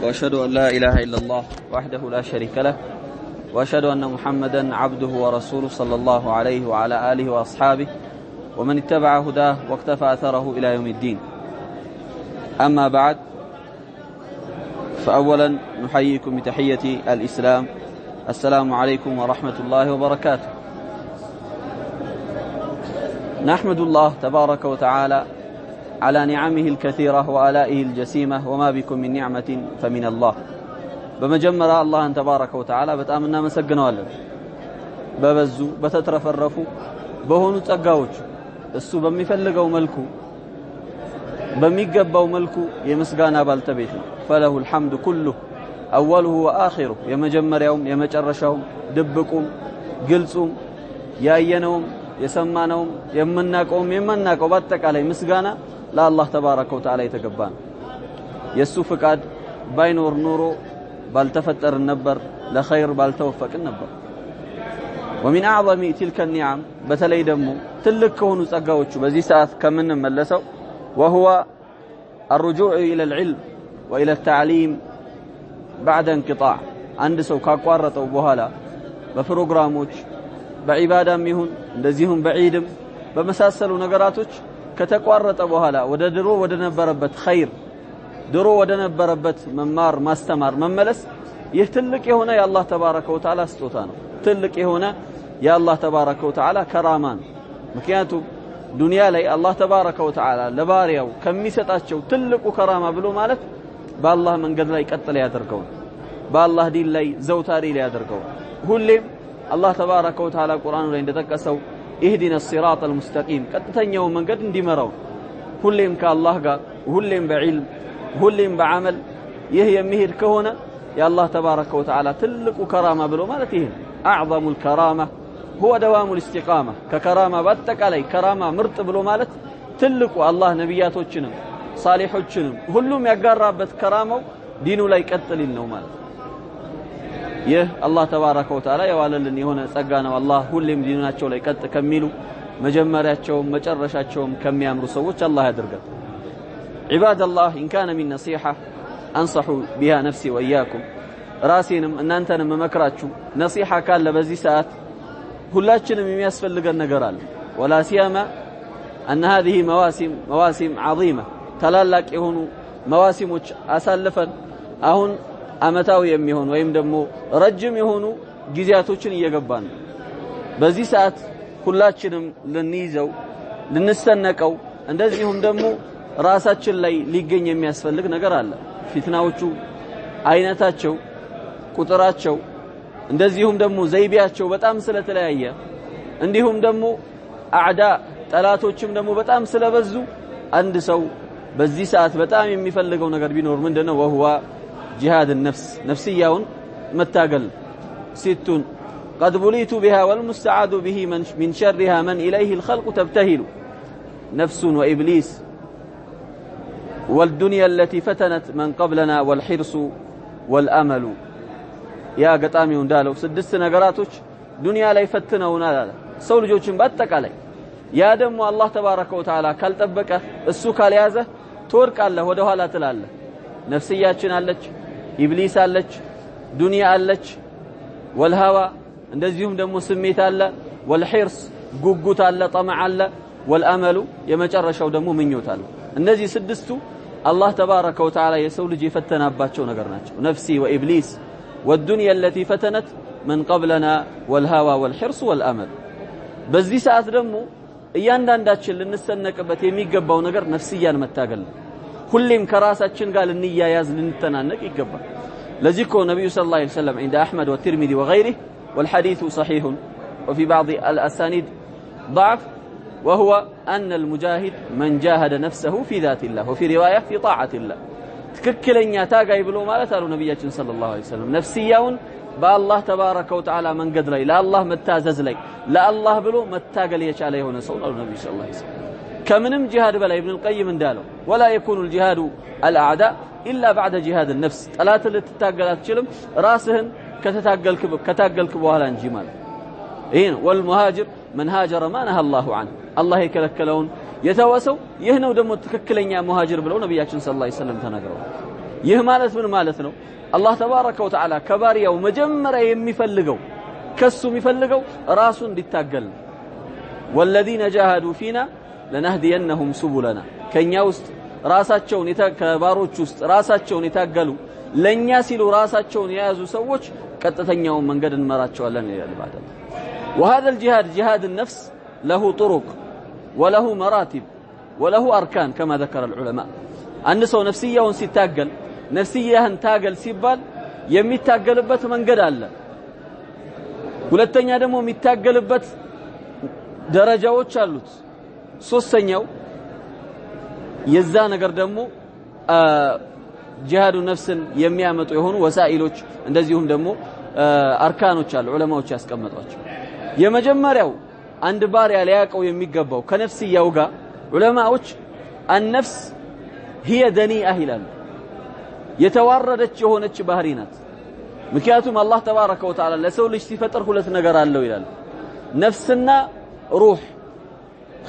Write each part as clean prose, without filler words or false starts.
وأشهد أن لا إله إلا الله وحده لا شريك له وأشهد أن محمدا عبده ورسوله صلى الله عليه وعلى آله وأصحابه ومن اتبع هداه واقتفى أثره إلى يوم الدين. أما بعد، فأولا نحييكم بتحية الإسلام. السلام عليكم ورحمة الله وبركاته. نحمد الله تبارك وتعالى على نعمه الكثيرة وآلائه الجسيمة وما بكم من نعمة فمن الله. بمجمر الله تبارك وتعالى بتأمنا مسجنا ولا ببزو بتترفرفوا بهونو تقاوج السو بمفلقوا ملكو بميقبوا ملكو يمسقانا بالتبيتنا فله الحمد كله أوله وآخره يمجمر يوم يمجرش يوم دبكم قلصم يأينهم يسمانهم يمناكم يمناكم باتك علي مسقانا لا الله تبارك وتعالى يتقبان يسو فقاد باينور نورو بالتفتر النبر لخير بالتوفق النبر. ومن أعظم تلك النعم بتلي دمو تلك كونو تقاوتشو بزي ساعات كمن ملسو وهو الرجوع إلى العلم وإلى التعليم بعد انقطاع. عند سو كاقوارتو بوهالا بفروغراموش بعبادة ميهون እንደዚሁም بعيدم በመሳሰሉ ነገራቶች ከተቋረጠ በኋላ ወደ ድሮ ወደ ነበረበት ኸይር ድሮ ወደ ነበረበት መማር ማስተማር መመለስ ይህ ትልቅ የሆነ የአላህ ተባረከ ወተዓላ ስጦታ ነው። ትልቅ የሆነ የአላህ ተባረከ ወተዓላ ከራማ ነው። ምክንያቱም ዱንያ ላይ አላህ ተባረከ ወተዓላ ለባሪያው ከሚሰጣቸው ትልቁ ከራማ ብሎ ማለት በአላህ መንገድ ላይ ቀጥል ያደርገው በአላህ ዲን ላይ ዘውታሪ ላይ ያደርገው ሁሌም الله تبارك وتعالى القرآن ላይ እንደተጠቀሰው اهدنا الصراط المستقيم ቀጥተኛው መንገድ እንዲመራው ሁሌም ከአላህ ጋር ሁሌም በዕልም ሁሌም በአመል ይህ የሚሄድ ከሆነ የአላህ ተባረከ ወተዓላ ትልቁ ከራማ ብሎ ማለት ይሄ اعظم الكرامه هو دوام الاستقامه ከከራማ በአጠቃላይ ከራማ ምርጥ ብሎ ማለት ትልቁ አላህ ነብያቶችንም ሳሊሖችንም ሁሉም ያጋራበት ከራማው ዲኑ ላይ ቀጥል ነው ማለት ይህ አላህ ተባረከ ወተዓላ የዋለልን የሆነ ጸጋ ነው። አላህ ሁሌም ዲናቸው ላይ ቀጥ ከሚሉ መጀመሪያቸውም መጨረሻቸውም ከሚያምሩ ሰዎች አላህ ያድርገን። عباد الله إن كان من نصيحة أنصح بها نفسي وإياكم ራሴንም እናንተንም መመክራችሁ ነሲሐ ካለ በዚህ ሰዓት ሁላችንም የሚያስፈልገን ነገር አለ። ولا سيما أن هذه مواسم عظيمة ታላላቅ የሆኑ መዋሲሞች አሳልፈን አሁን አመታው የሚሆን ወይም ደግሞ ረጅም የሆኑ ጊዜያቶችን እየገባን በዚህ ሰዓት ሁላችንም ልንይዘው ልንሰነቀው እንደዚሁም ደግሞ ራሳችን ላይ ሊገኝ የሚያስፈልግ ነገር አለ። ፊትናዎቹ አይነታቸው ቁጥራቸው እንደዚሁም ደግሞ ዘይቢያቸው በጣም ስለተለያየ እንዲሁም ደግሞ አዕዳ ጠላቶችም ደግሞ በጣም ስለበዙ አንድ ሰው በዚህ ሰዓት በጣም የሚፈልገው ነገር ቢኖር ምንድነው وهو جهاد النفس نفسياون متاقل 6 قد بليت بها والمستعاذ به من شرها من إليه الخلق تبتهل نفس وإبليس والدنيا التي فتنت من قبلنا والحرص والأمل يا قطامي وندالو 6 نقراتوش دنيا لا يفتنونا سول جوشن باتك علي يا دم الله تبارك وتعالى كالتبك السوك اليازة تورك الله ودوها لا تلاله نفسياتنا አለች ኢብሊስ አለች ዱንያ አለች والهوى እንደዚሁም ደግሞ ስሜት አለ والحرص ጉጉት አለ طمع አለ والامل የመጨረሻው ደግሞ ምኞት አለ። እነዚህ ስድስቱ አላህ ተባረከ ወተዓላ የሰው ልጅ የፈተናባቸው ነገር ናቸው። نفسي وإبليس والدنيا التي فتنت من قبلنا والهوى والحرص والامل በዚህ ሰዓት ደግሞ እያንዳንዳችን ልንሰነቅበት የሚገባው ነገር ነፍስያን መታገል ሁሌም ከራሳችን ጋር ልንያያዝ ልንተናነቅ ይገባል። ለዚህ እኮ ነብዩ ሰለላሁ ዐለይሂ ወሰለም عند احمد والترمذي وغيره والحديث صحيح وفي بعض الاسانيد ضعف وهو ان المجاهد من جاهد نفسه في ذات الله وفي روايه في طاعه الله ትክክለኛ ታጋይ ብሎ ማለት አሉ ነብያችን ሰለላሁ ዐለይሂ ወሰለም ነፍስያውን በአላህ ተባረከ ወተዓላ መንገድ ላይ ለአላህ መታዘዝ ላይ ለአላህ ብሎ መታገል የቻለ የሆነ ሰው ነው ነብዩ ሰለላሁ ዐለይሂ ወሰለም። كمنم جهاد بلا ابن القيم اندالو ولا يكون الجهاد الاعداء الا بعد جهاد النفس طلات لتتاغل اتشلم راسهن كتاغلك بوهلا انجي ማለት ይሄን والمهاجر من هاجر ما نهى الله عنه الله يكلكلون يتوسو ይህ ነው ደግሞ ትክክለኛ ሙሃጅር ብለው ነብያችን ሰለላሁ ዐለይሂ ወሰለም ተናግረዋል። ይህ ማለት ምን ማለት ነው? አላህ ተባረከ ወተዓላ ከባሪያው መጀመሪያ የሚፈልገው ከሱ የሚፈልገው ራሱን እንዲታገል والذين جاهدوا فينا لنهدينهم سبلنا ከኛ ውስጥ ራሳቸውን ከባሮች ውስጥ ራሳቸውን የታገሉ ለኛ ሲሉ ራሳቸውን የያዙ ሰዎች ቀጥተኛውን መንገድ እንመራቸዋለን ይላል ባደል وهذا الجهاد جهاد النفس له طرق وله مراتب وله أركان كما ذكر العلماء አንድ ሰው ነፍስያውን ሲታገል ነፍስያህን ታገል ሲባል የሚታገልበት መንገድ አለ ሁለተኛ ደግሞ የሚታገልበት ደረጃዎች አሉት ሶስተኛው የዛ ነገር ደግሞ ጂሃዱ ነፍስን የሚያመጡ የሆኑ ወሳኢሎች እንደዚሁም ደግሞ አርካኖች አሉ ዑለማዎች ያስቀመጧቸው የመጀመሪያው አንድ ባሪያ ሊያቀው የሚገባው ከነፍስያው ጋር ዑለማዎች النفس هي دنيئة ይላሉ የተዋረደች የሆነች ባህሪ ናት ምክንያቱም አላህ ተባረከ ወተዓላ ለሰው ልጅ ሲፈጥር ሁለት ነገር አለው ይላል ነፍስና ሩህ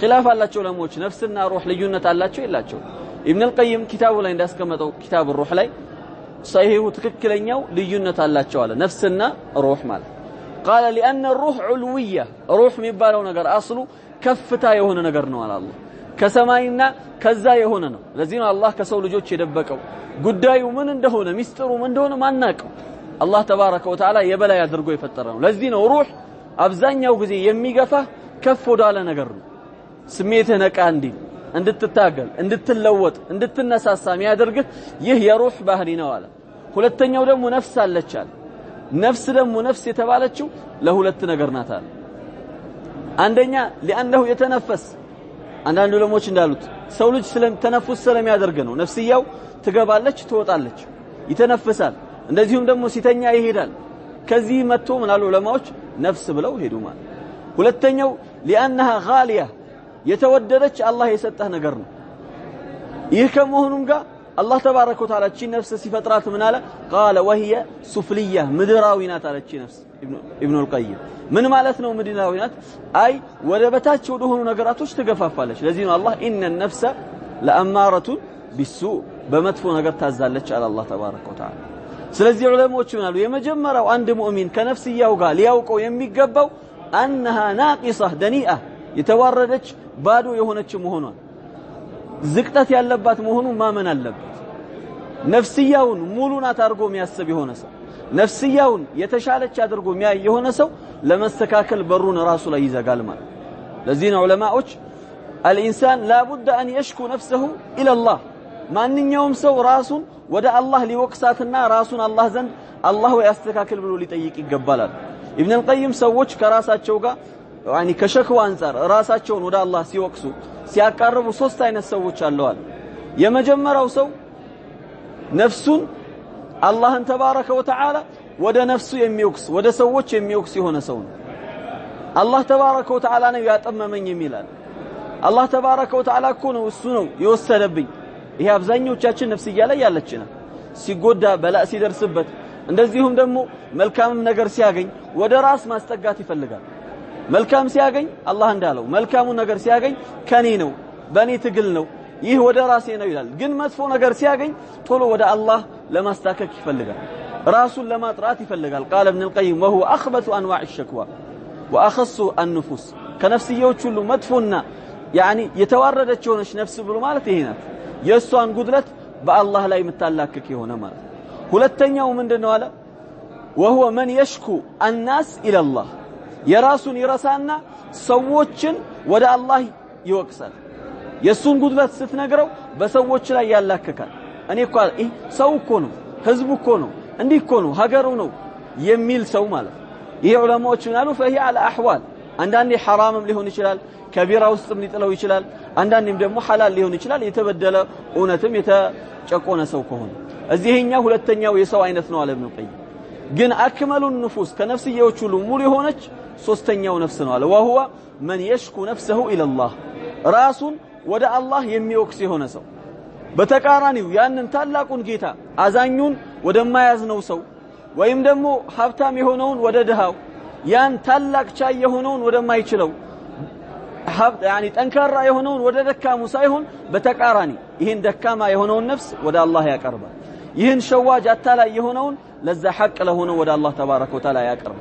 خلاف አላቸው ዑለማዎች ነፍስና ሩህ ልዩነት አላቸው ይላቸው ኢብኑ አልቀይም ኪታቡ ላይ እንዳስቀመጠው ኪታብ الروح ላይ صحيح ትክክለኛው ልዩነት አላቸው አለ ነፍስና ሩህ ማለት قال لان الروح علويه روح የሚባለው ነገር አስሉ ከፍታ የሆነ ነገር ነው አለ አላህ ከሰማይና ከዛ የሆነ ነው ለዚህ ነው አላህ ከሰው ልጆች የደበቀው ጉዳዩ ምን እንደሆነ ሚስጥሩ ምን እንደሆነ ማናቀው አላህ ተባረከ ወተዓላ የበላይ አድርጎ የፈጠረው ለዚህ ነው ሩህ አብዛኛው ጊዜ የሚገፋ ከፍ ወዳለ ነገር ነው ስሜትህ ነቃ እንዲል እንድትታገል እንድትለወጥ እንድትነሳሳ የሚያደርግህ ይህ የሩህ ባህሪ ነው አለ ሁለተኛው ደግሞ ነፍስ አለች አለ ነፍስ ደግሞ ነፍስ የተባለችው ለሁለት ነገር ናት አለ አንደኛ لانه يتنفس አንዳንዱ ለሞች እንዳሉት ሰው ልጅ ተነፍስ ስለሚያደርግ ነው ነፍስያው ትገባለች ትወጣለች ይተነፍሳል እንደዚሁም ደግሞ ሲተኛ ይሄዳል ከዚህ መጥቶ ምናሉ ዑለማዎች ነፍስ ብለው ሄዱ ማለት ሁለተኛው لانها غاليه የተወደደች አላህ የሰጠህ ነገር ነው ይህ ከመሆኑም ጋር አላህ ተባረከ ወተዓላ እቺ ነፍስ ሲፈጥራት ምን አለ قال وهي سفليه ምድራዊ ናት አለች ነፍስ ኢብኑ አልቀይም ምን ማለት ነው ምድራዊ ናት አይ ወደ በታች ወደ ሆኑ ነገራቶች ትገፋፋለች ለዚህ ነው አላህ ان النفس لاماره بالسوء በመጥፎ ነገር ታዛለች አለ አላህ ተባረከ ወተዓላ ስለዚህ ዑለማዎች ምን አሉ የመጀመሪያው አንድ ሙእሚን ከነፍስያው ጋር ሊያውቀው የሚገባው انها ناقصه دنيئه የተዋረደች ባዶ የሆነች መሆኗን ዝቅጠት ያለባት መሆኑን ማመን አለበት ነፍስያውን ሙሉናት አድርጎ የሚያስብ የሆነ ሰው ነፍስያውን የተሻለች አድርጎ የሚያይ የሆነ ሰው ለመስተካከል በሩን ራሱ ላይ ይዘጋል ማለት ለዚህ ነው ዑለማዎች الانسان لا بد ان يشكو نفسه الى الله ማንኛውም ሰው ራሱን ወደ አላህ ሊወቅሳትና ራሱን አላህ ዘንድ አላህ ያስተካክል ብሎ ሊጠይቅ ይገባል ኢብኑ አልቀይም ሰዎች ከራሳቸው ጋር يعني ከሸክዋ አንፃር ራሳቸውን ወደ አላህ ሲወቅሱ ሲያቀርቡ ሶስት አይነት ሰዎች አለዋል የመጀመሪያው ሰው ነፍሱን አላህን ተባረከ ወተዓላ ወደ ነፍሱ የሚወቅስ ወደ ሰዎች የሚወቅስ የሆነ ሰው ነው አላህ ተባረከ ወተዓላ ነው ያጠመመኝ የሚላል አላህ ተባረከ ወተዓላ እኮ ነው እሱ ነው የወሰደብኝ ይሄ አብዛኞቻችን ነፍስያ ላይ ያለችና ሲጎዳ በላእ ሲደርስበት እንደዚሁም ደግሞ መልካም ነገር ሲያገኝ ወደ ራስ ማስጠጋት ይፈልጋል መልካም ሲያገኝ አላህ እንዳለው መልካሙ ነገር ሲያገኝ ከኔ ነው በኔ ትግል ነው ይህ ወደ ራሴ ነው ይላል ግን መጥፎ ነገር ሲያገኝ ቶሎ ወደ አላህ ለማስታከክ ይፈልጋል ራሱን ለማጥራት ይፈልጋል قال ابن القيم وهو اخبث انواع الشكوى واخص النفوس ከነፍስዮች ሁሉ መጥፎና يعني የተዋረደች ሆነች ነፍስ ብሎ ማለት ይሄ ናት የሷን ጉድለት በአላህ ላይ መታላከክ የሆነ ማለት ሁለተኛው ምንድነው አለ وهو من يشكو الناس الى الله የራሱን ይረሳና ሰዎችን ወደ አላህ ይወቅሳል የሱን ጉድለት ስትነግረው በሰዎች ላይ ያላከካል እኔ እኮ ሰው እኮ ነው ህዝቡ እኮ ነው እንዲህ እኮ ነው ሀገሩ ነው የሚል ሰው ማለት ይሄ ዑለማዎች ምናሉ فهي على احوال አንዳንዴ ሐራምም ሊሆን ይችላል ከቢራ ውስጥም ሊጥለው ይችላል አንዳንዴም ደግሞ ሐላል ሊሆን ይችላል የተበደለ እውነትም የተጨቆነ ሰው ከሆነ እዚህኛ ሁለተኛው የሰው አይነት ነው አለ ኢብኑ ቀይም ግን አክመሉ النفوس ከነፍስዮች ሁሉ ሙሉ የሆነች ሶስተኛው ነፍስ ነው አለ وهو من يشكو نفسه الى الله ራሱን ወደ አላህ የሚወቅስ የሆነ ሰው በተቃራኒው ያንን ታላቁን ጌታ አዛኙን ወደማያዝነው ሰው ወይም ደግሞ ሀብታም የሆነውን ወደ ድሃው ያን ታላቅ ቻይ የሆነውን ወደማይችለው يعني ጠንካራ የሆነውን ወደ ደካሙ ሳይሆን በተቃራኒ ይሄን ደካማ የሆነውን ነፍስ ወደ አላህ ያቀርባል ይህን ሸዋጅ አታላይ የሆነውን ለዛ ሐቅ ለሆነው ወደ አላህ ተባረከ ወተዓላ ያቀርብ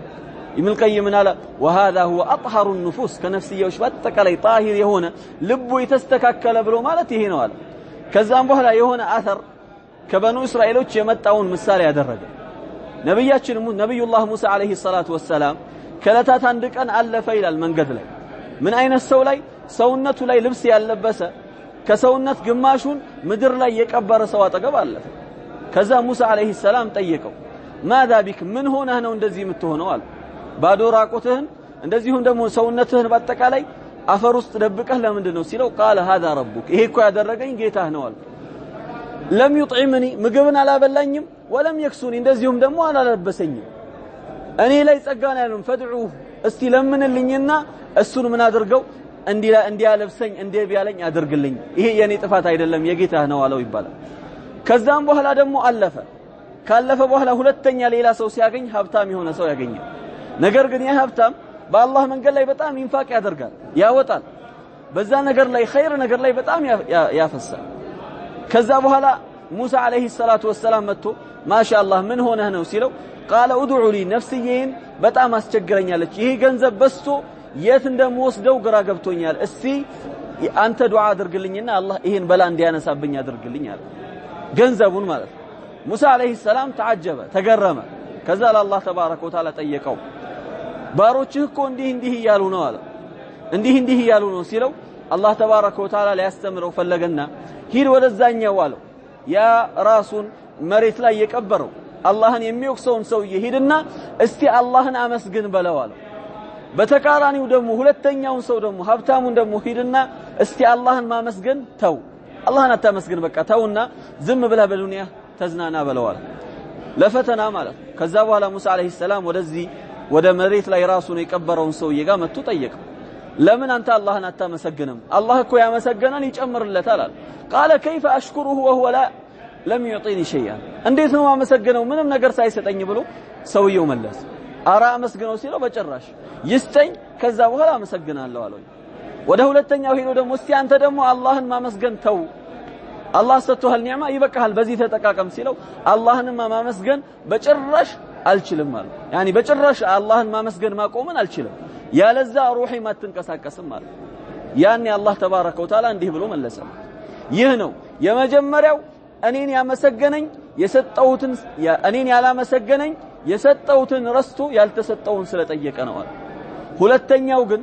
ኢብኑ القيم አለ وهذا هو اطهر النفوس ከነፍስያዎች በአጠቃላይ ጣሂር የሆነ ልቡ የተስተካከለ ብሎ ማለት ይሄ ነው አለ ከዛም በኋላ የሆነ አثر ከበኑ እስራኤሎች የመጣውን ምሳሌ ያደረገ ነብያችን ነብዩላህ ሙሳ አለይሂ ሰላቱ ወሰለም ከለታት አንድ ቀን አለፈ ይላል መንገድ ላይ ምን አይነት ሰው ላይ ሰውነቱ ላይ ልብስ ያለበሰ ከሰውነት ግማሹን ምድር ላይ የቀበረ ሰው አጠገብ አለፈ ከዛ ሙሳ አለይሂ ሰላም ጠየቀው ማዳ ቢክ ምን ሆነህ ነው እንደዚህ የምትሆነው አለ ባዶ ራቁትህን እንደዚሁም ደግሞ ሰውነትህን በአጠቃላይ አፈር ውስጥ ደብቀህ ለምንድን ነው ሲለው ቃለ هذا ربك ይሄ እኮ ያደረገኝ ጌታህ ነው አለ ለም يطعمني ምግብን አላበላኝም ወለም يكسوني እንደዚሁም ደግሞ አላለበሰኝም እኔ ላይ ጸጋና ያሉን ፈድዑ እስቲ ለምንልኝና እሱን ምን አድርገው እንዲያለብሰኝ እንዲያቢያለኝ አድርግልኝ ይሄ የኔ ጥፋት አይደለም የጌታህ ነው አለው ይባላል ከዛም በኋላ ደግሞ ካለፈ በኋላ ሁለተኛ ሌላ ሰው ሲያገኝ ሀብታም የሆነ ሰው ያገኛል ነገር ግን ያ ሀብታም በአላህ መንገድ ላይ በጣም ኢንፋቅ ያደርጋል ያወጣል በዛ ነገር ላይ ኸይር ነገር ላይ በጣም ያፈሳል ከዛ በኋላ ሙሳ አለይሂ ሰላቱ ወሰለም መጥቶ ማሻአላህ ምን ሆነህ ነው ሲለው قال ادعوا لي ነፍስዬን በጣም አስቸግረኛለች ይሄ ገንዘብ በስቶ የት እንደምወስደው ግራ ገብቶኛል እስቲ አንተ ዱዓ አድርግልኝና አላህ ይሄን በላ እንዲያነሳብኝ አድርግልኝ አለ ገንዘቡን ማለት ሙሳ አለይሂ ሰላም ተዓጀበ ተገረመ ከዛ ለአላህ ተባረከ ወተዓላ ጠየቀው ባሮችህ እኮ እንዲህ እያሉ ነው አለ እንዲህ እያሉ ነው ሲለው አላህ ተባረከ ወተዓላ ሊያስተምረው ፈለገና ሂድ ወደዛኛው አለው ያ ራሱን መሬት ላይ የቀበረው አላህን የሚወቅሰውን ሰውዬ ሂድና እስቲ አላህን አመስግን በለው አለው በተቃራኒው ደግሞ ሁለተኛውን ሰው ደግሞ ሀብታሙን ደግሞ ሂድና እስቲ አላህን ማመስገን ተው አላህን አታመስግን በቃ ተውና ዝም ብለህ በዱንያ ተዝናና በለው አለ ለፈተና ማለት ከዛ በኋላ ሙሳ አለይሂ ሰላም ወደ መሬት ላይ ራሱን የቀበረውን ሰውዬ ጋር መጥቶ ጠየቀው ለምን አንተ አላህን አታመሰግንም አላህ እኮ ያመሰገናል ይጨምርለታል አለ قال كيف اشكره وهو لم يعطيني شيئا እንዴት ነው ማመሰግነው ምንም ነገር ሳይሰጠኝ ብሎ ሰውየው መለሰ አራ አመስግነው ሲለው በጭራሽ ይስጠኝ ከዛ በኋላ አመሰግናለሁ አለው ወደ ሁለተኛው ሄዶ ደግሞ እስቲ አንተ ደግሞ አላህን ማመስገን ተው አላህ ሰጥቶሃል ኒዕማ ይበቃሃል በዚህ ተጠቃቀም ሲለው አላህንማ ማመስገን በጭራሽ አልችልም ማለት ያኒ በጭራሽ አላህን ማመስገን ማቆምን አልችልም ያለዛ ሩሂ ማትንቀሳቀስም ማለት ያኒ አላህ ተባረከ ወተዓላ እንዲህ ብሎ መለሰ ይህ ነው የመጀመሪያው እኔን ያመሰገነኝ የሰጠውትን እኔን ያላመሰገነኝ የሰጠውትን ረስቶ ያልተሰጠውን ስለጠየቀ ነው አለ ሁለተኛው ግን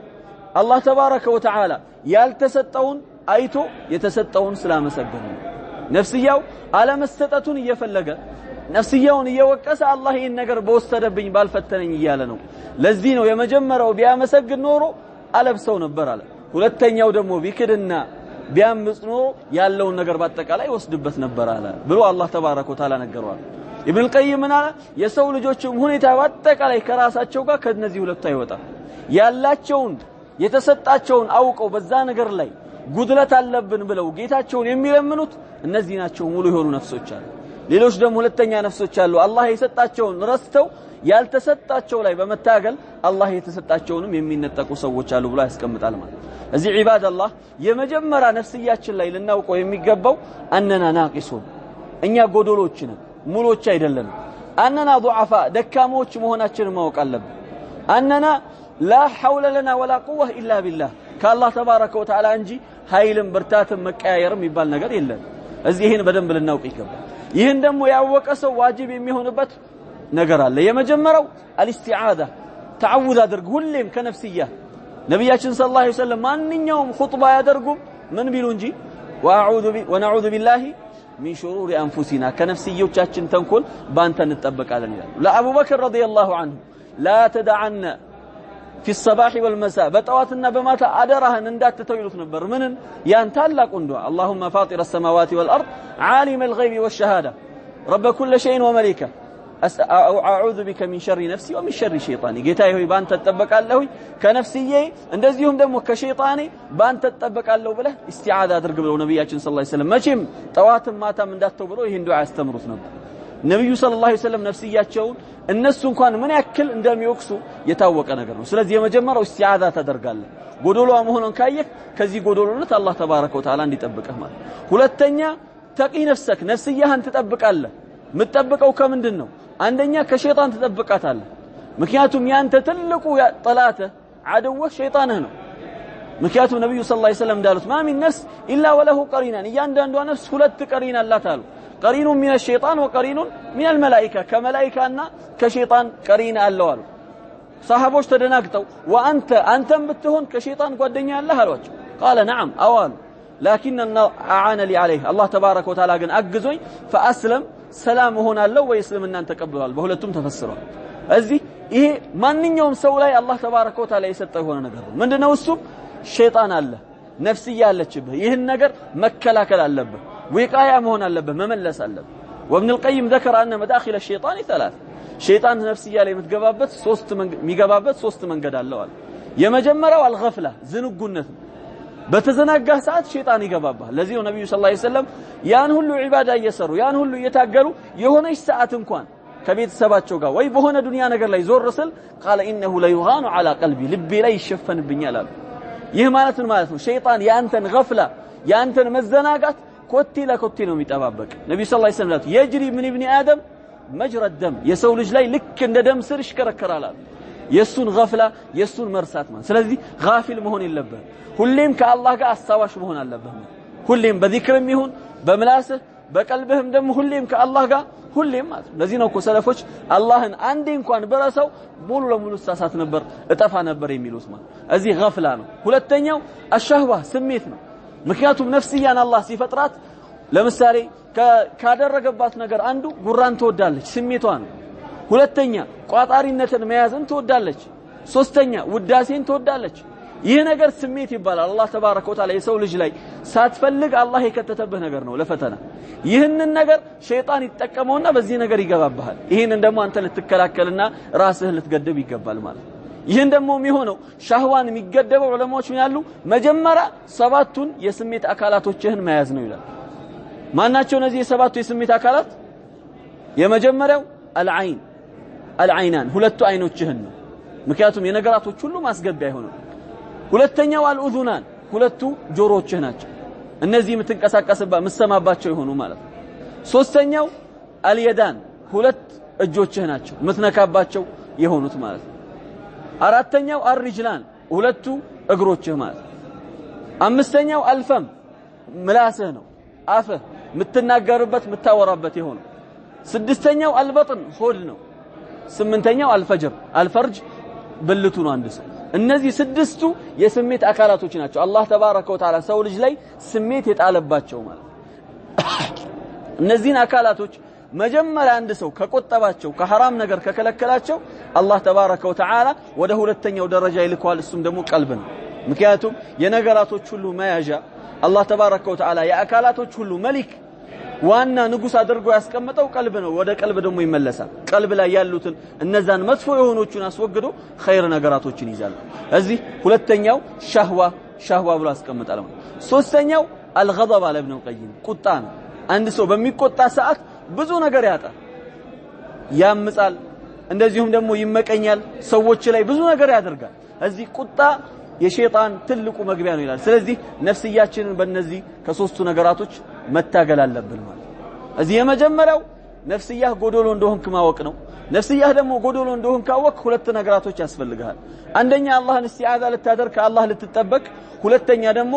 አላህ ተባረከ ወተዓላ ያልተሰጠውን አይቶ የተሰጠውን ስላመሰገነ ነፍስያው አለመሰጠቱን እየፈለገ ነፍስያውን እየወቀሰ አላህ ይሄን ነገር በወሰደብኝ ባልፈተነኝ እያለ ነው ለዚህ ነው የመጀመሪያው ቢያመሰግን ኖሮ አለብሰው ነበር አለ ሁለተኛው ደግሞ ቢክድና ቢያምጽ ኖሮ ያለውን ነገር በአጠቃላይ ወስድበት ነበር አለ ብሎ አላህ ተባረከ ወተዓላ ነገረዋል ኢብኑ القيم አለ የሰው ልጆችም ሁኔታ በአጠቃላይ ከራሳቸው ጋር ከነዚህ ሁለቱ አይወጣም ያላቸውን የተሰጣቸውን አውቀው በዛ ነገር ላይ ጉድለት አለብን ብለው ጌታቸውን የሚለምኑት እነዚህ ናቸው ሙሉ የሆኑ ነፍሶች አሉ ሌሎች ደግሞ ሁለተኛ ነፍሶች አሉ አላህ የሰጣቸውን ረስተው ያልተሰጣቸው ላይ በመታገል አላህ የተሰጣቸውንም የሚነጠቁ ሰዎች አሉ ብሎ ያስቀምጣል ማለት እዚህ ዒባድ አላህ የመጀመሪያ ነፍስያችን ላይ ልናውቀው የሚገባው አነና ናቂሱን እኛ ጎዶሎች ነን ሙሉዎች አይደለም አነና ضعفاء ደካሞች መሆናችንን ማወቅ አለብን አነና لا حول لنا ولا قوة إلا بالله كالله تبارك وتعالى እንጂ ኃይልም ብርታትም መቀያየርም ይባል ነገር የለም እዚህ ይሄን በደንብ ልናውቅ ይገባል ይሄን ደግሞ ያወቀ ሰው ዋጅብ የሚሆንበት ነገር አለ የመጀመሪያው الاستعاذة تعوذ አድርግ ሁሌም ከነፍስያ ነብያችን ሰለላሁ ዐለይሂ ወሰለም ማንኛውም ኹጥባ ያደርጉ ምን ቢሉ እንጂ ونعوذ بالله من شرور انفسنا ከነፍስዮቻችን ተንኮል ባንተ እንጠበቃለን ይላል ለአቡ በክር ረዲየላሁ ዐንሁ لا تدعنا في الصباح والمساء بطواتنا بماتا أدرهن اندات تيلوت نبر منن يان تالاقون دعاء اللهم فاطر السماوات والأرض عالم الغيب والشهادة رب كل شيء ومليكه أعوذ بك من شر نفسي ومن شر شيطاني قيتاي هوي بان تتبك الله كنفسيي اندزيهم دمو كشيطاني بان تتبك الله بله استعاذة درق بلو نبياتنا صلى الله عليه وسلم ماشيم طواتم ماتا من دات تبرو يهن دعاء استمرت نبر ነብዩ ሰለላሁ ዐለይሂ ወሰለም ነፍስያቸውን እነሱ እንኳን ምን ያክል እንደሚወቅሱ የታወቀ ነገር ነው ስለዚህ የመጀመሪያው ኢስቲዓዛ ተደርጋለ ጎዶሎ መሆኑን ካየህ ከዚህ ጎዶሎነት አላህ ተባረከ ወተዓላ እንዲጠብቅህ ማለት ሁለተኛ ተቂ ነፍሰክ ነፍስያህን ትጠብቃለህ የምትጠብቀው ከምንድነው አንደኛ ከሸይጣን ተጠብቃታለህ ምክንያቱም ያንተ ትልቁ ጠላተ አደወህ ሸይጣንህ ነው ምክንያቱም ነብዩ ሰለላሁ ዐለይሂ ወሰለም እንዳሉት ማሚን ነፍስ ኢላ ወለሁ ቀሪናን እያንዳንዷ ነፍስ ሁለት ቀሪና አላት አሉ ቀሪኑ ሚነ ሸይጣን ወቀሪኑ ሚነል መላኢካ ከመላኢካና ከሸይጣን ቀሪና አለው አሉ ሰሃቦች ተደናግጠው አንተም ብትሆን ከሸይጣን ጓደኛ ያለህ አሏቸው قال نعم اوان لكن اعان لي عليه الله تبارك وتعالى ግን አግዞኝ فاسلم ሰላም ሆናለሁ ወይ እስልምናን ተቀብሏል በሁለቱም ተፈስሯል እዚህ ይሄ ማንኛውም ሰው ላይ አላህ ተባረከ ወተዓላ የሰጠው የሆነ ነገር ነው ምንድነው እሱ ሸይጣን አለ ነፍስያ አለችብህ ይሄን ነገር መከላከል አለብህ ወቃያ መሆን አለብህ መመለስ አለብህ وابن القيم ذكر ان مداخل الشيطان ثلاث شيطان ነፍስያ ላይ የምትገባበት የሚገባበት ሶስት መንገድ አለው አለ የመጀመሪያው አልገፍላ ዝንጉነት በተዘናጋ ሰዓት ሸይጣን ይገባባል ለዚህ ነው ነብዩ ሰለላሁ ዐለይሂ ወሰለም ያን ሁሉ ዒባዳ እየሰሩ ያን ሁሉ እየታገሉ የሆነች ሰዓት እንኳን ከቤተሰባቸው ጋር ወይ በሆነ ዱንያ ነገር ላይ ዞር ስል قال انه لا يغان على قلبي ልቤ ላይ ይሸፈንብኛል አሉ ይህ ማለት ነው ሸይጣን ያንተን ገፍላ ያንተን መዘናጋት ኮቴ ለኮቴ ነው የሚጠባበቅ ነብዩ ሰለላሁ ዐለይሂ ወሰለም يجري من ابن ادم مجرى الدم የሰው ልጅ ላይ ልክ እንደ ደም ስር ይሽከረከራል አሉ የሱን ገፍላ የሱን መርሳት ማለት ስለዚህ ጋፊል መሆን የለብህም ሁሌም ከአላህ ጋር አስተዋሽ መሆን አለብህ ሁሌም በዚክርም ይሁን በምላስህ በቀልብህም ደግሞ ሁሌም ከአላህ ጋር ሁሌም ማለት ለዚህ ነው እኮ ሰለፎች አላህን አንዴ እንኳን በረሳው ሙሉ ለሙሉ ተሳሳት ነበር እጠፋ ነበር የሚሉት ማለት እዚህ ገፍላ ነው ሁለተኛው አሽህዋ ስሜት ነው ምክንያቱም ነፍስያን አላህ ሲፈጥራት ለምሳሌ ካደረገባት ነገር አንዱ ጉራን ተወዳለች ስሜቷ ነው ሁለተኛ ቋጣሪነትን መያዝን ተወዳለች ሶስተኛ ውዳሴን ተወዳለች ይህ ነገር ስሜት ይባላል አላህ ተባረከ ወተዓላ የሰው ልጅ ላይ ሳትፈልግ አላህ የከተተብህ ነገር ነው ለፈተና ይህንን ነገር ሸይጣን ይተቀመውና በዚህ ነገር ይገባብሃል ይሄንን ደግሞ አንተ ልትከላከልና ራስህ ልትገድብ ይገባል ማለት ይሄን ደግሞ የሚሆነው ሻህዋን የሚገደበው ዑለማዎች ምን ያሉ መጀመሪያ ሰባቱን የስሜት አካላቶችህን መያዝ ነው ይላል ማናቸው እነዚህ የሰባቱ የስሜት አካላት የመጀመሪያው አልዓይናን ሁለቱ አይኖችህን ነው ምክንያቱም የነገራቶች ሁሉ ማስገቢያ ይሆናል ሁለተኛው አልኡዙናን ሁለቱ ጆሮዎችህ ናቸው እነዚህ የምትንቀሳቀስባ ምሰማባቸው ይሆኑ ማለት ሶስተኛው አልየዳን ሁለት እጆችህ ናቸው ምትነካባቸው የሆኑት ማለት አራተኛው አርጅላን ሁለቱ እግሮችህ ማለት አምስተኛው አልፈም ምላስህ ነው አፍህ ምትናገርበት ምታወራበት የሆኑ ስድስተኛው አልበጥን ሆድ ነው ስምንተኛው አልፈርጅ ብልቱ ነው አንድ ሰው እነዚህ ስድስቱ የስሜት አካላቶች ናቸው አላህ ተባረከ ወተዓላ ሰው ልጅ ላይ ስሜት የጣለባቸው ማለት እነዚህን አካላቶች መጀመሪያ አንድ ሰው ከቆጠባቸው ከሐራም ነገር ከከለከላቸው አላህ ተባረከ ወተዓላ ወደ ሁለተኛው ደረጃ ይልከዋል እሱም ደግሞ ቀልብ ነው ምክንያቱም የነገራቶች ሁሉ መያዣ አላህ ተባረከ ወተዓላ የአካላቶች ሁሉ መሊክ ዋና ንጉስ አድርጎ ያስቀመጠው ቀልብ ነው ወደ ቀልብ ደግሞ ይመለሳል ቀልብ ላይ ያሉትን እነዛን መጥፎ የሆኖቹን አስወግዶ ኸይር ነገራቶችን ይዛል እዚህ ሁለተኛው ሻህዋ ብሎ አስቀምጣል ማለት ሶስተኛው አልገضب على ابن القيم ቁጣ ነው አንድ ሰው በሚቆጣ ሰዓት ብዙ ነገር ያጣል ያምጻል እንደዚሁም ደግሞ ይመቀኛል ሰዎች ላይ ብዙ ነገር ያደርጋል እዚህ ቁጣ የሸይጣን ትልቁ መግቢያ ነው ይላል ስለዚህ ነፍስያችንን በእነዚህ ከሶስቱ ነገራቶች መታገል አለብን ማለት እዚህ የመጀመሪያው ነፍስያህ ጎዶሎ እንደሆንክ ማወቅ ነው ነፍስያህ ደግሞ ጎዶሎ እንደሆንክ ካወቅ ሁለት ነገራቶች ያስፈልጋል አንደኛ አላህን እስቲዓዛ ልታደርግ ከአላህ ልትጠበቅ ሁለተኛ ደግሞ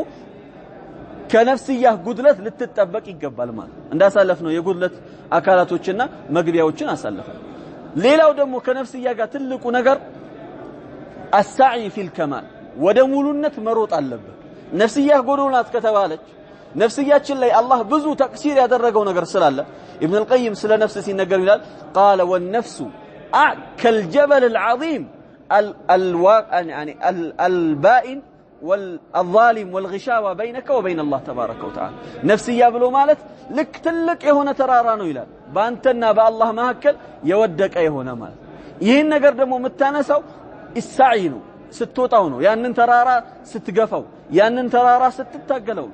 ከነፍስያህ ጉድለት ልትጠበቅ ይገባል ማለት እንዳሳለፍ ነው የጉድለት አካላቶችና መግቢያዎችን አሳለፈ ሌላው ደግሞ ከነፍስያ ጋር ትልቁ ነገር السعي في الكمال ወደ ሙሉነት መሮጥ አለበት ነፍስያህ ጎዶሎ ናት ከተባለች ነፍስያችን ላይ አላህ ብዙ ተቅሲር ያደረገው ነገር ስላለ ኢብኑ አልቀይም ስለ ነፍስ ሲነገር ይላል قال والنفس كالجبل العظيم يعني البائن والظالم والغشاوة بينك وبين الله تبارك وتعالى نفسيا بلو مالت لك تلك يهونا ترارا ነው ይላል ባንተና በአላህ መሐከል የወደቀ የሆነ ማለት ይሄን ነገር ደግሞ መታነሳው ኢሳኢ ነው ስትወጣው ነው ያንን ተራራ ስትገፋው ያንን ተራራ ስትታገለው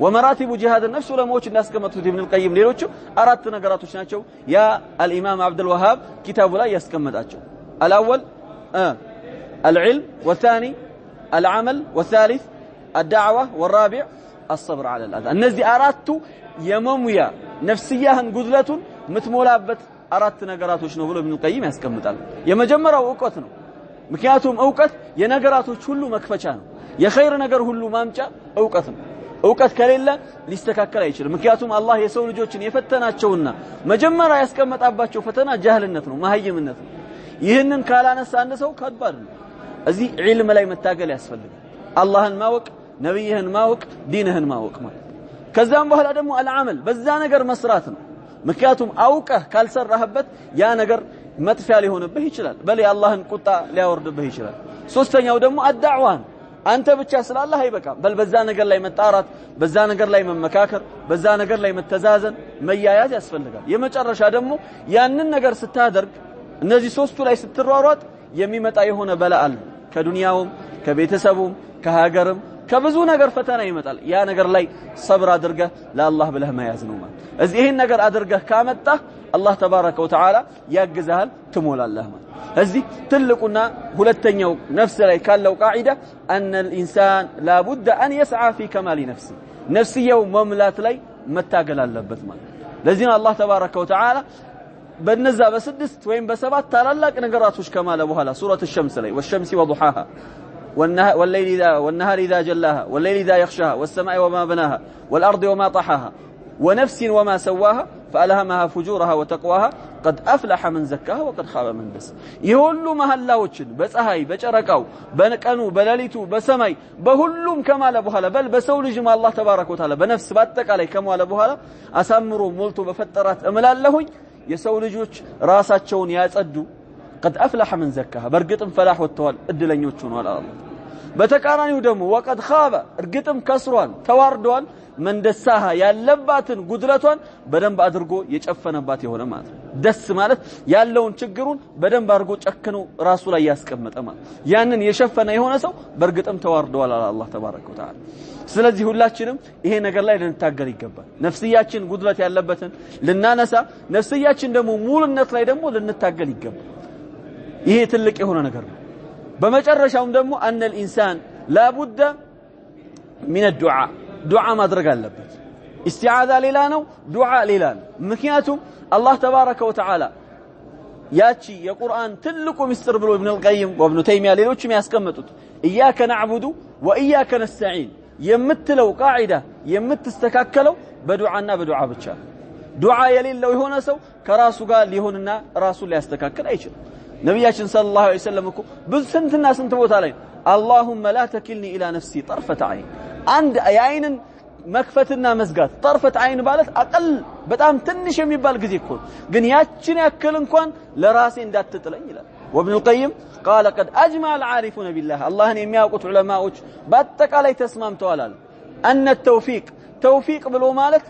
ومراتب جهاد النفس ولموች እንዳስቀመጡት ኢብኑ القيم ሌሎቹ አራት ነገራቶች ናቸው ያ الامام عبد الوهاب كتابه ላይ ያስቀመጣቸው الاول العلم والثاني العمل والثالث الدعوة والرابع الصبر على الأذى እነዚህ አራቱ የመሙያ ነፍስያህን ጉድለቱን ምትሞላበት አራት ነገራቶች ነው ብሎ ኢብኑ ቀይም ያስቀምጣል የመጀመሪያው ዕውቀት ነው ምክንያቱም ዕውቀት የነገራቶች ሁሉ መክፈቻ ነው የኸይር ነገር ሁሉ ማምጫ ዕውቀት ነው ዕውቀት ከሌለ ሊስተካከል አይችልም ምክንያቱም አላህ የሰው ልጆችን የፈተናቸውና መጀመሪያ ያስቀመጣባቸው ፈተና ጃህልነት ነው ማህይምነት ነው ይህንን ካላነሳ አንድ ሰው ከባድ ነው እዚህ ዒልም ላይ መታገል ያስፈልጋል አላህን ማወቅ ነብይህን ማወቅ ዲንህን ማወቅ ማለት ከዛም በኋላ ደግሞ አልዓመል በዛ ነገር መስራት ነው ምክንያቱም አውቀህ ካልሰራህበት ያ ነገር መጥፊያ ሊሆንብህ ይችላል በል የአላህን ቁጣ ሊያወርድብህ ይችላል ሶስተኛው ደግሞ አዳዕዋን አንተ ብቻ ስላላህ አይበቃም በል በዛ ነገር ላይ መጣራት በዛ ነገር ላይ መመካከር በዛ ነገር ላይ መተዛዘን መያያዝ ያስፈልጋል የመጨረሻ ደግሞ ያንን ነገር ስታደርግ እነዚህ ሶስቱ ላይ ስትሯሯጥ የሚመጣ የሆነ በላ አለ ከዱንያውም ከቤተሰቡም ከሀገርም ከብዙ ነገር ፈተና ይመጣል ያ ነገር ላይ ሰብር አድርገህ ለአላህ ብለህ መያዝ ነው ማለት እዚህ ይሄን ነገር አድርገህ ካመጣህ አላህ ተባረከ ወተዓላ ያግዛል ትሞላለህ ማለት እዚህ ትልቁና ሁለተኛው ነፍስ ላይ ካለው ቃዒዳ ان الانسان لا بد ان يسعى في كمال نفسه ነፍስየው መምላት ላይ መታገል አለበት ማለት ለዚህ አላህ ተባረከ ወተዓላ በነዛ በስድስት ወይም በሰባት ታላላቅ ነገራቶች ከማለ በኋላ ሱረቱ الشمس ላይ والشمس وضحاها والنهار إذا جلاها والليل إذا يخشاها والسماء وما بناها والأرض وما طحاها ونفس وما سواها فألهمها فجورها وتقواها قد أفلح من زكاها وقد خاب من دس يهولو مهلاوچن بصحاي بچرقاو بنقنو بلاليتو بسماي بهولم كمال بحالا بل بسو لجم الله تبارك وتعالى بنفس باتقالي كمال بحالا اسامرو مولتو بفطرات املالهوኝ የሰው ልጆች ራሳቸውን ያጸዱ قد أفلح من زكاها برقتم فلاح والتوال ادلنيوچ ሆኗል አላህ በተቃራኒው ደግሞ وقد خاب እርግጥም ከስሯል ተዋርዷል من دساها ያለባትን ጉድለቷን በደንብ አድርጎ የጨፈነባት የሆነ ማለት ደስ ማለት ያለውን ችግሩን በደንብ አድርጎ ጨክኖ ራሱ ላይ ያስቀመጠ ማለት ያንን የሸፈነ የሆነ ሰው በርግጥም ተዋርዷል አላህ ተባረከ ወተዓላ ስለዚህ ሁላችንም ይሄ ነገር ላይ ልንታገል ይገባል ነፍስያችን ጉድለት ያለበትን ልናነሳ ነፍስያችን ደግሞ ሙሉነት ላይ ደግሞ ልንታገል ይገባል ይሄ ትልቅ የሆነ ነገር ነው በመጨረሻውም ደግሞ ان الانسان لا بد من الدعاء ዱዓ ማድረግ አለበት ኢስቲዓዛ ሌላ ነው ዱዓ ሌላ ነው ምክንያቱም አላህ ተባረከ ወተዓላ ያቺ የቁርአን ትልቁ ምስጥር ብሎ ኢብኑ አልቀይም ወኢብኑ ተይሚያ ሌሎችም ያስቀመጡት ኢያከ ነዕቡዱ ወኢያከ ነስተዒን የምትለው ቃዒዳ የምትስተካከለው በዱዓና በዱዓ ብቻ ዱዓ የሌለው የሆነ ሰው ከራሱ ጋር ሊሆንና ራሱን ሊያስተካክል አይችልም ነብያችን ሰለላሁ ዐለይሂ ወሰለም እኮ ብዙ ስንትና ስንት ቦታ ላይ اللهم لا تكلني الى نفسي طرفة عين عند عينن መክፈትና መዝጋት طرفة عين ማለት አቀል በጣም ትንሽ የሚባል ጊዜ እኮ ግን ያችን ያክል እንኳን ለራሴ እንዳትጥለኝ ይላል وابن القيم قال قد اجمع العارفون بالله اللهን የሚያውቁት ዑለማዎች በአጠቃላይ ተስማምተዋል ان التوفيق توفيق ብሎ ማለት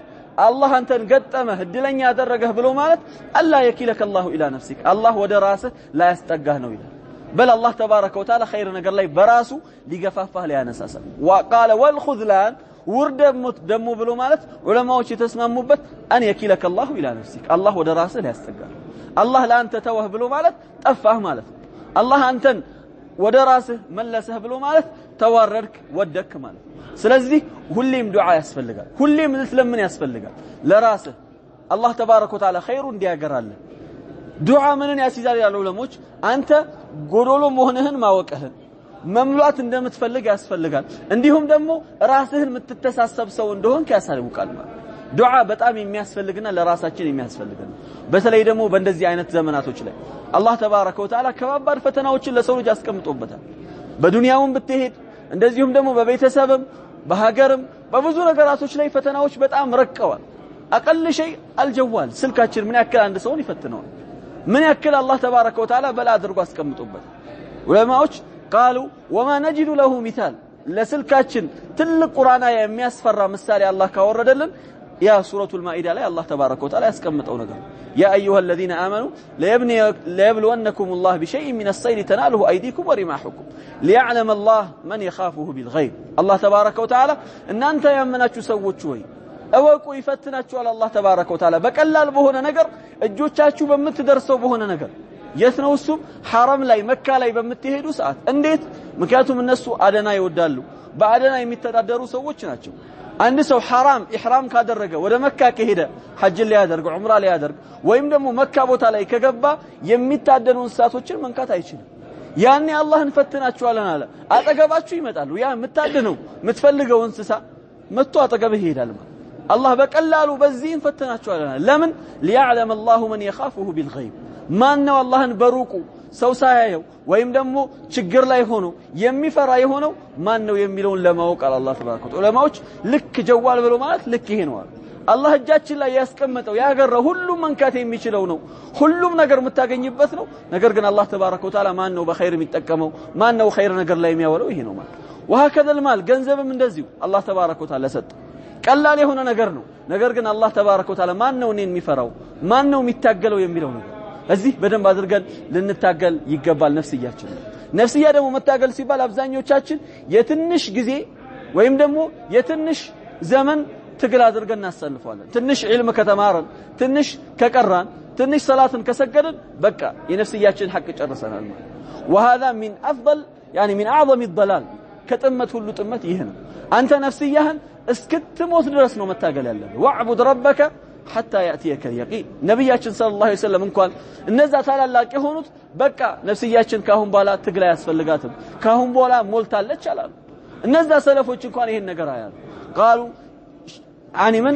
አላህ አንተን ገጠመህ እድለኛ ያደረገህ ብሎ ማለት አላህ يكلك الله الى نفسك አላህ ወደ ራስህ ላይ ያስጠጋህ ነው ይላል بل الله تبارك وتعالى خير ነገር ላይ በራሱ ሊገፋፋህ ሊያነሳሳ وقال والخذلان ورد ደሞ ብሎ ማለት ዑለማዎች የተስማሙበት ان يكلك الله الى نفسك الله ወደ ራስህ ሊያስጠጋህ الله ለአንተ ተወህ ብሎ ማለት ጠፋህ ማለት الله አንተን ወደ ራስህ መለሰህ ብሎ ማለት ተዋረድክ ወደክ ማለት ስለዚህ ሁሌም ዱዓ ያስፈልጋል ሁሌም ልትለምን ያስፈልጋል ለራስህ الله تبارك وتعالى خير እንዲያገራልህ ዱዓ ምንን ያስይዛል ያለው ዑለሞች አንተ ጎዶሎ መሆንህን ማወቅህን መምሏት እንደምትፈልግ ያስፈልጋል እንዲሁም ደግሞ ራስህን የምትተሳሰብ ሰው እንደሆንክ ያሳውቃል ማለት ዱዓ በጣም የሚያስፈልግና ለራሳችን የሚያስፈልግና በተለይ ደግሞ በእንደዚህ አይነት ዘመናቶች ላይ አላህ ተባረከ ወተዓላ ከባባድ ፈተናዎችን ለሰው ልጅ አስቀምጦበታል በዱንያውም ብትሄድ እንደዚሁም ደግሞ በቤተሰብም በሀገርም በብዙ ነገራቶች ላይ ፈተናዎች በጣም ረቀዋል አቀል ሸይ አልጀዋል ስልካችን ምን ያክል አንድ ሰውን ይፈትነዋል ምን ያክል አላህ ተባረከ ወተዓላ በላ አድርጎ አስቀምጦበት ዑለማዎች قالوا وما نجد له مثال ለስልካችን ትልቅ ቁርአና የሚያስፈራ ምሳሌ አላህ ካወረደልን ያ ሱረቱል ማኢዳ ላይ አላህ ተባረከ ወተዓላ ያስቀምጠው ነገር يا ايها الذين امنوا ليبلونكم الله بشيء من الصيد تناله ايديكم ورماحكم ليعلم الله من يخافه بالغيب الله تبارك وتعالى ان انت ያመናችሁ ሰዎች ሆይ እወቁ ይፈትናችኋል አላህ ተባረከ ወተዓላ በቀላል በሆነ ነገር እጆቻችሁ በመትደርሰው በሆነ ነገር የት ነው እሱ ሐራም ላይ መካ ላይ በመትሄዱ ሰዓት እንዴት ምክንያቱም እነሱ አደና ይወዳሉ በአደና የሚተዳደሩ ሰዎች ናቸው አንድ ሰው حرام ኢህራም ካደረገ ወደ መካ ከሄደ ሐጅ ሊያደርግ ዑምራ ሊያደርግ ወይም ደግሞ መካ ቦታ ላይ ከገባ የሚታደኑ እንስሳቶችን መንካት አይችልም ያኔ አላህን ፈትናችኋለን አለ አጠገባችሁ ይመጣሉ ያ የምታደነው የምትፈልገው እንስሳ መጥቶ አጠገብህ ይሄዳል አላህ በቀላሉ በዚህን ፈትናችኋለን ለምን ليعلم الله من يخافه بالغيب ማን ነው አላህን በሩቁ ሰው ሳያየው ወይም ደግሞ ችግር ላይ ሆኖ የሚፈራ የሆነው ማን ነው የሚለውን ለማወቅ አላህ ተባረከ ዑለማዎች ልክ ጀዋል ብሎ ማለት ልክ ይሄ ነው አላህ እጃችን ላይ ያስቀመጠው ያገረው ሁሉም መንካት የሚችለው ነው ሁሉም ነገር የምታገኝበት ነው ነገር ግን አላህ ተባረከ ወተዓላ ማን ነው በኸይር የሚጠቀመው ማን ነው ኸይር ነገር ላይ የሚያወለው ይሄ ነው ማለት وهكذا المال ገንዘብም እንደዚሁ አላህ ተባረከ ወተዓላ ሰጠ ቀላል የሆነ ነገር ነው ነገር ግን አላህ ተባረከ ወተዓላ ማን ነው እኔን የሚፈራው ማን ነው የሚታገለው የሚለው ነገር እዚህ በደንብ አድርገን ልንታገል ይገባል ነፍስያ ደግሞ መታገል ሲባል አብዛኞቻችን የትንሽ ጊዜ ወይም ደግሞ የትንሽ ዘመን ትግል አድርገን እናሳልፈዋለን ትንሽ ዒልም ከተማረን ትንሽ ከቀራን ትንሽ ሰላትን ከሰገድን በቃ የነፍስያችን ሐቅ ጨርሰናል وهذا من افضل يعني من اعظم الضلال ከጥመት ሁሉ ጥመት ይሄ ነው አንተ ነፍስያህን እስክትሞት ድረስ ነው መታገል ያለብህ ወዕቡድ ረበከ حتى ياتيك اليقين ነብያችን ሰለላሁ ዐለይሂ ወሰለም እንኳን እነዛ ታላላቅ የሆኑት በቃ ነፍስያችን ካሁን በኋላ ትግል ያስፈልጋትም ካሁን በኋላ ሞልታለች አላሉ እነዛ ሰለፎች እንኳን ይሄን ነገር አያሉ قالوا يعني من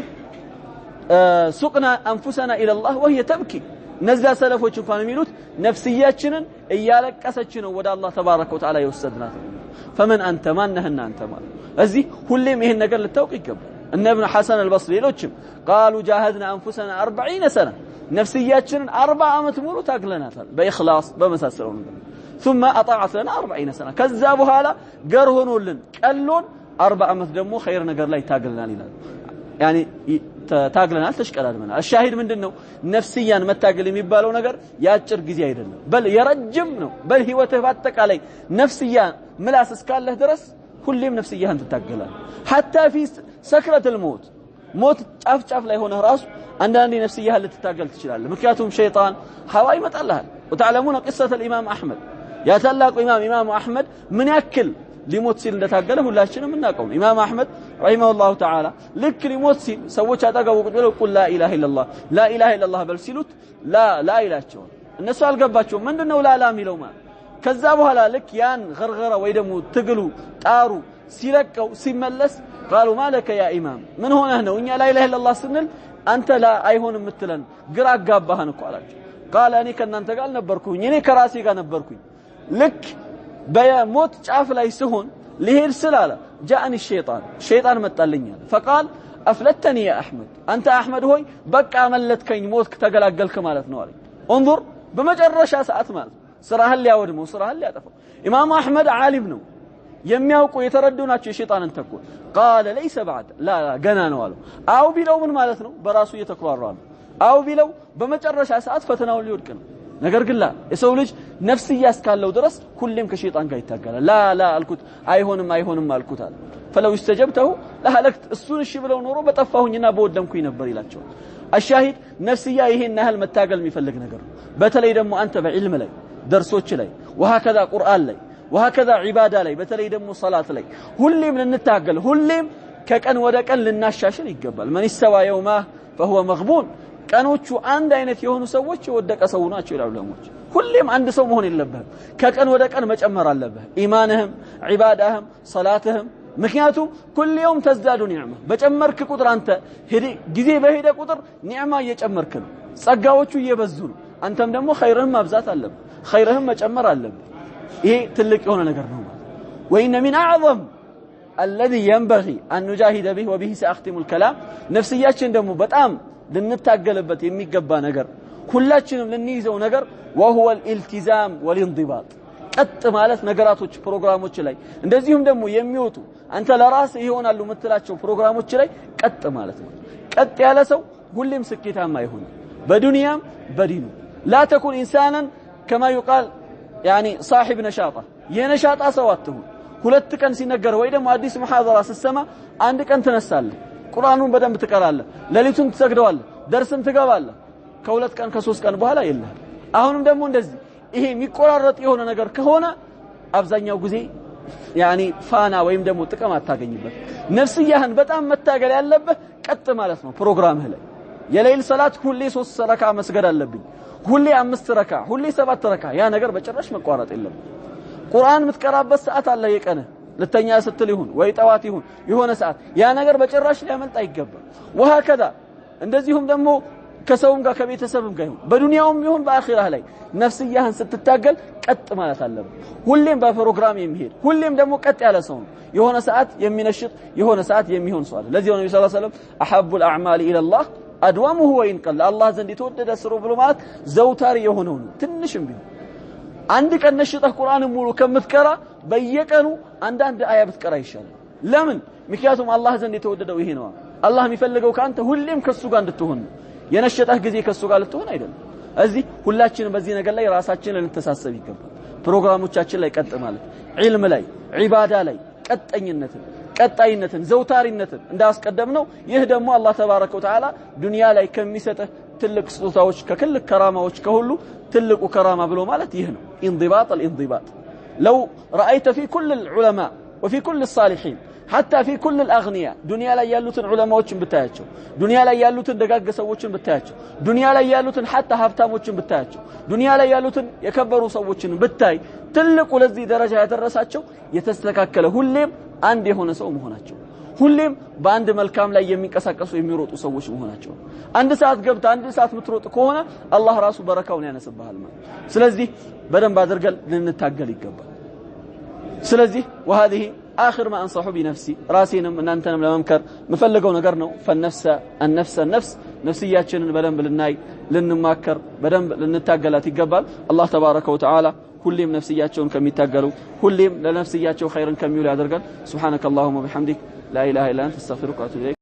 سقنا انفسنا الى الله وهي تبكي እነዛ ሰለፎች እንኳን የሚሉት ነፍስያችንን እያለቀሰች ነው ወደ አላህ ተባረከ ወተዓላ ይወሰድናት فمن انت من نهنا انت ማለት እዚህ ሁሌም ይሄን ነገር ልታውቅ ይገባል እነ ኢብኑ ሐሰን አልበስሪ ሌሎችም قالوا جاهدنا انفسنا 40 سنه ነፍስያችንን 40 አመት ሙሉ ታግለናታል በእخلاص በመሳሰለው ነገር ثم اطاعت لنا 40 سنه ከዛ በኋላ ገር ሆኖልን ቀሎን 40 አመት ደግሞ ኸይር ነገር ላይ ታግለናል ይላል يعني ታግለናል ተሽቀዳድመናል الشاهد ምንድነው ነፍስያን መታገል የሚባለው ነገር ያጭር ጊዜ አይደለም በል የረጅም ነው በል ህይወትህ በአጠቃላይ ነፍስያን ምላስ እስካለህ ድረስ ሁሌም ነፍስያን ትታገላለህ حتى في سكرة الموت موت ጫፍ ላይ ሆነ ራሱ አንዳንዴ ነፍስያን ልትታገል ትችላለህ ምክንያቱም ሸይጣን ሐዋ ይመጣልሃል وتعلمون قصة الامام احمد يا تلاق امام احمد من ያክል ሊሞት ሲል እንደታገለ ሁላችንም እናውቀው ኢማም አህመድ ረሂመሁላሁ ተዓላ ልክ ሊሞት ሲል ሰዎች አጠገቡ ቁጭ ብለው ቁል ላ ኢላሃ ኢላላህ ላ ኢላሃ ኢላላህ በል ሲሉት ላ ይላቸው እነሱ አልገባቸው ምንድነው ላ የሚለው ማለት ከዛ በኋላ ልክ ያን ገርገራ ወይ ደግሞ ትግሉ ጣሩ ሲለቀው ሲመለስ قالوا مالك يا امام ምን ሆነህ ነው እኛ ላ ኢላሃ ኢላላህ ስንል አንተ ላ አይሆንም ምትለን ግራ አጋባህን እኮ አላቸው قال እኔ ከናንተ ጋር ነበርኩኝ እኔ ከራሴ ጋር ነበርኩኝ ልክ በሞት ጫፍ ላይ ሲሆን لهير سلاله جاءني الشيطان متالنيال فقال افلتني يا احمد انت احمد هوي بقى ملتكኝ ሞትክ ተገላገልክ ማለት ነው አለኝ انظر በመጨረሻ ሰዓት ማለት ስራህን ሊያወድመው ስራህን ሊያጠፋው ኢማም አህመድ ዓሊም ነው የሚያውቁ የተረዱ ናቸው የሸይጣንን ተንኮል قال ليس بعد لا ገና ነው አለው አው ቢለው ምን ማለት ነው በራሱ እየተኩራራ ነው አው ቢለው በመጨረሻ ሰዓት ፈተናውን ሊወድቅ ነው ነገር ግን የሰው ልጅ ነፍስያ እስካለው ድረስ ሁሌም ከሸይጣን ጋር ይታገላል ላ አልኩት አይሆንም አልኩት አለ فلو استجبته لهلكت እሱን እሺ ብለው ኖሮ በጠፋሁኝና በወደምኩኝ ነበር ይላቸው الشاهد ነፍስያ ይሄን ያህል መታገል የሚፈልግ ነገር በተለይ ደግሞ አንተ በዕልም ላይ ደርሶች ላይ وهكذا ቁርአን ላይ وهكذا ዒባዳ ላይ በተለይ ደግሞ ሶላት ላይ ሁሌም ልንታገል ሁሌም ከቀን ወደ ቀን ልናሻሽል ይገባል من استوى يوما فهو مغبون ቀኖቹ አንድ አይነት የሆኑ ሰዎች ወደቀ ሰው ናቸው ይላሉ ለሞች ሁሌም አንድ ሰው መሆን የለበህም ከቀን ወደ ቀን መጨመር አለብህ ኢማንህም ዒባዳህም ሶላትህም ምክንያቱም كل يوم تزداد نعمه በጨመርክ ቁጥር አንተ ጊዜ በሄደ ቁጥር ኒዕማ እየጨመርክ ነው ጸጋዎቹ እየበዙ ነው አንተም ደግሞ ኸይርህም ማብዛት አለብህ ኸይርህም መጨመር አለብህ ይሄ ትልቅ የሆነ ነገር ነው وان من اعظم الذي ينبغي ان نجاهد به وبه ساختم الكلام ነፍስያችን ደግሞ በጣም ልንታገልበት የሚገባ ነገር ሁላችንም ልንይዘው ነገር وهو الالتزام والانضباط ቀጥ ማለት ነገራቶች ፕሮግራሞች ላይ እንደዚሁም ደግሞ የሚወጡ አንተ ለራስ ይሆናሉ የምትላቸው ፕሮግራሞች ላይ ቀጥ ማለት ነው ቀጥ ያለ ሰው ሁሌም ስኬታማ ይሆናል በዱንያም በዲኑ لا تكن انسانا كما يقال يعني صاحب نشاطه የነሻጣ ሰው አትሁን ሁለት ቀን ሲነገር ወይ ደግሞ አዲስ ሙሐደራ ሲሰማ አንድ ቀን ተነሳለህ ቁርአኑን በደንብ ትቀራለህ ለሊቱን ትሰግደዋለህ ደርስን ትገባለህ ከሁለት ቀን ከሶስት ቀን በኋላ የለህ አሁንም ደግሞ እንደዚህ ይሄ የሚቆራረጥ የሆነ ነገር ከሆነ አብዛኛው ጊዜ ያኒ ፋና ወይም ደግሞ ጥቅም አታገኝበት ነፍስያህን በጣም መታገል ያለበት ቀጥ ማለት ነው ፕሮግራምህ ላይ የሌሊት ሰላት ሁሌ 3 ረካ መስገድ አለብኝ ሁሌ 5 ረካ ሁሌ 7 ረካ ያ ነገር በጭራሽ መቋረጥ የለም ቁርአን ምትቀራበት ሰዓት አለ የቀነ ለተኛ ስትል ይሁን ወይ ጠዋት ይሁን የሆነ ሰዓት ያ ነገር በጭራሽ ሊያመልጥ አይገባም ወሃከዛ እንደዚሁም ደግሞ ከሰውም ጋር ከቤተሰብም ጋር ይሁን በዱንያውም ይሁን በአኺራህ ላይ ነፍስያህን ስትታገል ቀጥ ማለት አለበት ሁሌም በፕሮግራም የሚሄድ ሁሌም ደግሞ ቀጥ ያለ ሰው ነው የሆነ ሰዓት የሚነሽጥ የሆነ ሰዓት የሚሆን ሰው አለ ለዚህ ነው ነብዩ ሰለላሁ ዐለይሂ ወሰለም አሐቡል አዕማሊ ኢለላህ አድዋሙሁ ወይን ቀል አላህ ዘንድ የተወደደ ስሩ ብሎ ማለት ዘውታሪ የሆነው ነው ትንሽም ቢሆን አንድ ቀን ነሽጠህ ቁርአን ሙሉ ከምትቀራ በየቀኑ አንዳንድ አያ ብትቀራ ይሻላል ለምን ምክንያቱም አላህ ዘንድ የተወደደው ይሄ ነው አላህ የሚፈልገው ካንተ ሁሌም ከሱ ጋር እንድትሆን የነሽጠህ ጊዜ ከሱ ጋር ልትሆን አይደለም እዚህ ሁላችንም በዚህ ነገር ላይ ራሳችንን እንተሳሰብ ይገባል ፕሮግራሞቻችን ላይ ቀጥ ማለት ዒልም ላይ ዒባዳ ላይ ቀጣይነትን ዘውታሪነትን እንዳስቀደምነው ይህ ደግሞ አላህ ተባረከ ወተዓላ ዱንያ ላይ ከሚሰጥህ ትልቅ ስጦታዎች ከክልክ ከራማዎች ከሁሉ ትልቁ ከራማ ብሎ ማለት ይህ ነው انضباط الانضباط لو رايت في كل العلماء وفي كل الصالحين حتى في كل الاغنياء ዱንያ ላይ ያሉትን ዑለማዎችን ብታያቸው ዱንያ ላይ ያሉትን ደጋግ ሰዎችን ብታያቸው ዱንያ ላይ ያሉትን حتى ሀብታሞችን ብታያቸው ዱንያ ላይ ያሉትን የከበሩ ሰዎችን ብታይ ትልቁ ለዚህ ደረጃ ያደረሳቸው የተስተካከለ ሁሌም አንድ የሆነ ሰው መሆናቸው ሁሌም በአንድ መልካም ላይ የሚንቀሳቀሱ የሚሮጡ ሰዎች መሆናቸው አንድ ሰዓት ገብታ አንድ ሰዓት ምትሮጥ ከሆነ አላህ ራሱ በረካውን ያነስብሃል ማለት ስለዚህ በደንብ አድርገን ልንታገል ይገባል ስለዚህ وهذه آخر ما أنصح بنفسي راسينم أن أنتم لممكر مفلقوا نقرنو فالنفس نفسياتنا بدن بالناي لنماكر بدن لنتاقلات يقبل الله تبارك وتعالى كلهم نفسياتهم كم يتاقلوا كلهم لنفسياتهم خيرا كم يولي أدرقل سبحانك اللهم وبحمدك لا إله إلا أنت استغفرك وأتوب إليك